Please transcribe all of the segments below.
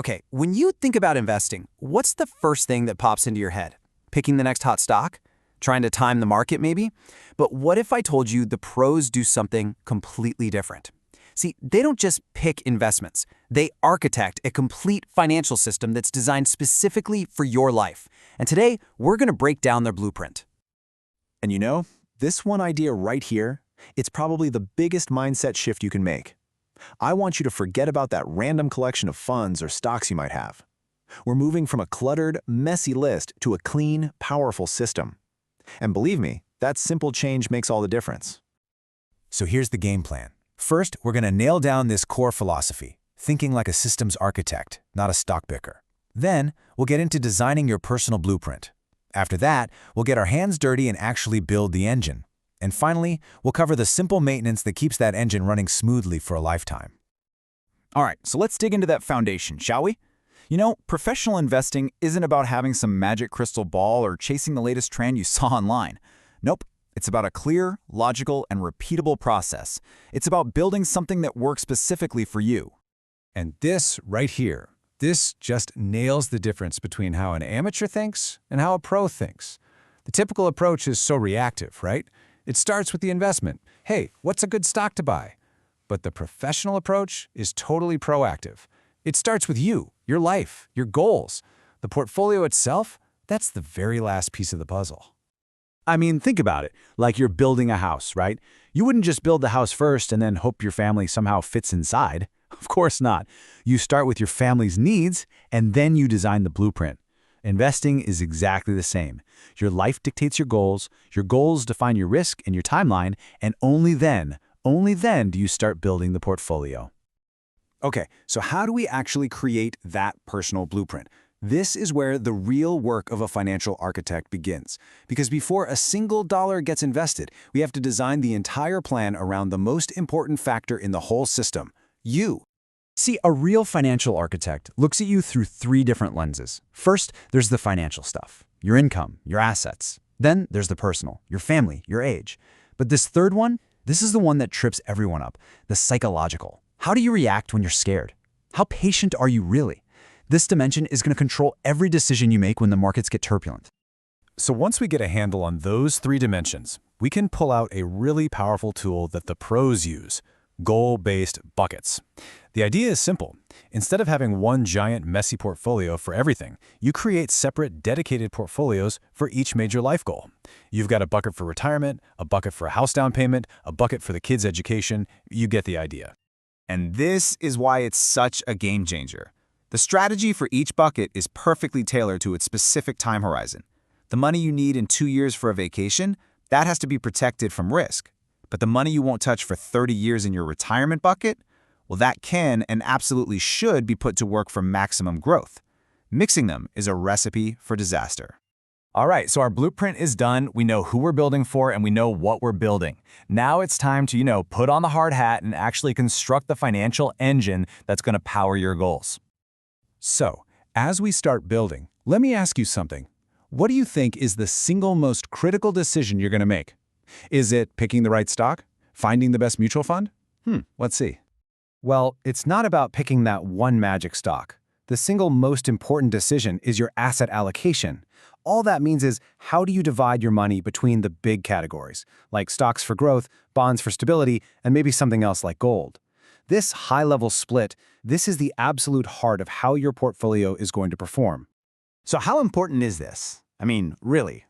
Okay, when you think about investing, what's the first thing that pops into your head? Picking the next hot stock? Trying to time the market, maybe? But what if I told you the pros do something completely different? See, they don't just pick investments. They architect a complete financial system that's designed specifically for your life. And today, we're going to break down their blueprint. And you know, this one idea right here, it's probably the biggest mindset shift you can make. I want you to forget about that random collection of funds or stocks you might have. We're moving from a cluttered, messy list to a clean, powerful system. And believe me, that simple change makes all the difference. So here's the game plan. First, we're going to nail down this core philosophy, thinking like a systems architect, not a stock picker. Then, we'll get into designing your personal blueprint. After that, we'll get our hands dirty and actually build the engine. And finally, we'll cover the simple maintenance that keeps that engine running smoothly for a lifetime. All right, so let's dig into that foundation, shall we? You know, professional investing isn't about having some magic crystal ball or chasing the latest trend you saw online. Nope, it's about a clear, logical, and repeatable process. It's about building something that works specifically for you. And this right here, this just nails the difference between how an amateur thinks and how a pro thinks. The typical approach is so reactive, right? It starts with the investment. Hey, what's a good stock to buy? But the professional approach is totally proactive. It starts with you, your life, your goals. The portfolio itself, that's the very last piece of the puzzle. I mean, think about it, like you're building a house, right? You wouldn't just build the house first and then hope your family somehow fits inside. Of course not. You start with your family's needs, and then you design the blueprint. Investing is exactly the same. Your life dictates your goals define your risk and your timeline, and only then do you start building the portfolio. Okay, so how do we actually create that personal blueprint? This is where the real work of a financial architect begins. Because before a single dollar gets invested, we have to design the entire plan around the most important factor in the whole system, you. See, a real financial architect looks at you through 3 different lenses. First, there's the financial stuff, your income, your assets. Then there's the personal, your family, your age. But this third one, this is the one that trips everyone up, the psychological. How do you react when you're scared? How patient are you really? This dimension is going to control every decision you make when the markets get turbulent. So once we get a handle on those 3 dimensions, we can pull out a really powerful tool that the pros use, goal-based buckets. The idea is simple. Instead of having one giant messy portfolio for everything, you create separate dedicated portfolios for each major life goal. You've got a bucket for retirement, a bucket for a house down payment, a bucket for the kids' education. You get the idea. And this is why it's such a game changer. The strategy for each bucket is perfectly tailored to its specific time horizon. The money you need in 2 years for a vacation, that has to be protected from risk. But the money you won't touch for 30 years in your retirement bucket, well, that can and absolutely should be put to work for maximum growth. Mixing them is a recipe for disaster. All right, so our blueprint is done. We know who we're building for and we know what we're building. Now it's time to, put on the hard hat and actually construct the financial engine that's going to power your goals. So, as we start building, let me ask you something. What do you think is the single most critical decision you're going to make? Is it picking the right stock? Finding the best mutual fund? Let's see. Well, it's not about picking that one magic stock. The single most important decision is your asset allocation. All that means is how do you divide your money between the big categories, like stocks for growth, bonds for stability, and maybe something else like gold. This high-level split, this is the absolute heart of how your portfolio is going to perform. So how important is this? I mean, really?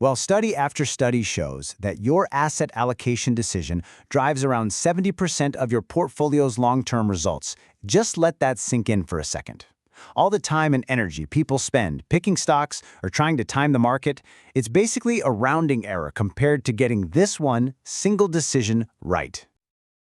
Well, study after study shows that your asset allocation decision drives around 70% of your portfolio's long-term results. Just let that sink in for a second. All the time and energy people spend picking stocks or trying to time the market, it's basically a rounding error compared to getting this one single decision right.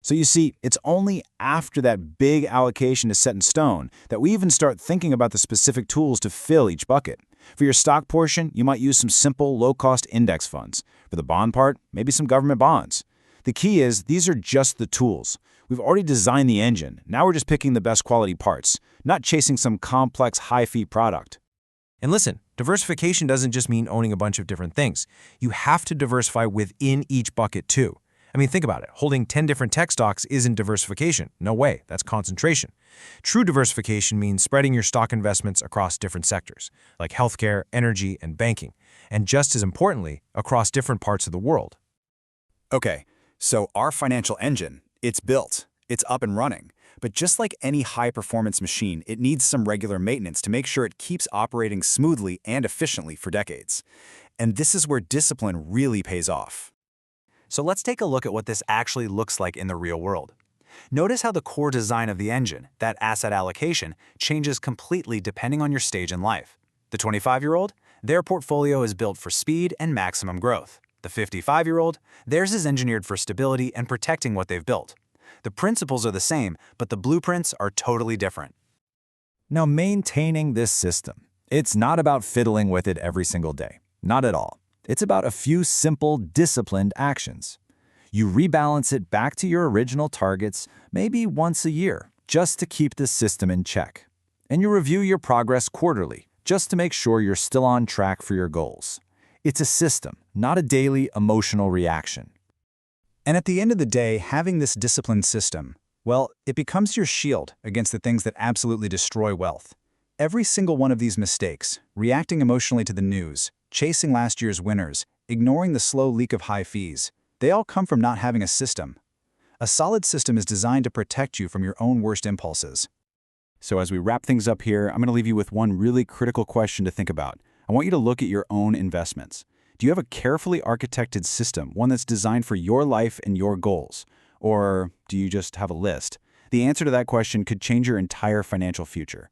So you see, it's only after that big allocation is set in stone that we even start thinking about the specific tools to fill each bucket. For your stock portion, you might use some simple, low-cost index funds. For the bond part, maybe some government bonds. The key is these are just the tools. We've already designed the engine. Now we're just picking the best quality parts, not chasing some complex, high-fee product. And listen, diversification doesn't just mean owning a bunch of different things. You have to diversify within each bucket too. I mean, think about it. Holding 10 different tech stocks isn't diversification. No way. That's concentration. True diversification means spreading your stock investments across different sectors, like healthcare, energy, and banking, and just as importantly, across different parts of the world. Okay, so our financial engine, it's built, it's up and running. But just like any high-performance machine, it needs some regular maintenance to make sure it keeps operating smoothly and efficiently for decades. And this is where discipline really pays off. So let's take a look at what this actually looks like in the real world. Notice how the core design of the engine, that asset allocation, changes completely depending on your stage in life. The 25-year-old, their portfolio is built for speed and maximum growth. The 55-year-old, theirs is engineered for stability and protecting what they've built. The principles are the same, but the blueprints are totally different. Now, maintaining this system, it's not about fiddling with it every single day. Not at all. It's about a few simple, disciplined actions. You rebalance it back to your original targets maybe once a year, just to keep the system in check. And you review your progress quarterly, just to make sure you're still on track for your goals. It's a system, not a daily emotional reaction. And at the end of the day, having this disciplined system, well, it becomes your shield against the things that absolutely destroy wealth. Every single one of these mistakes, reacting emotionally to the news, chasing last year's winners, ignoring the slow leak of high fees, they all come from not having a system. A solid system is designed to protect you from your own worst impulses. So as we wrap things up here, I'm going to leave you with one really critical question to think about. I want you to look at your own investments. Do you have a carefully architected system, one that's designed for your life and your goals? Or do you just have a list? The answer to that question could change your entire financial future.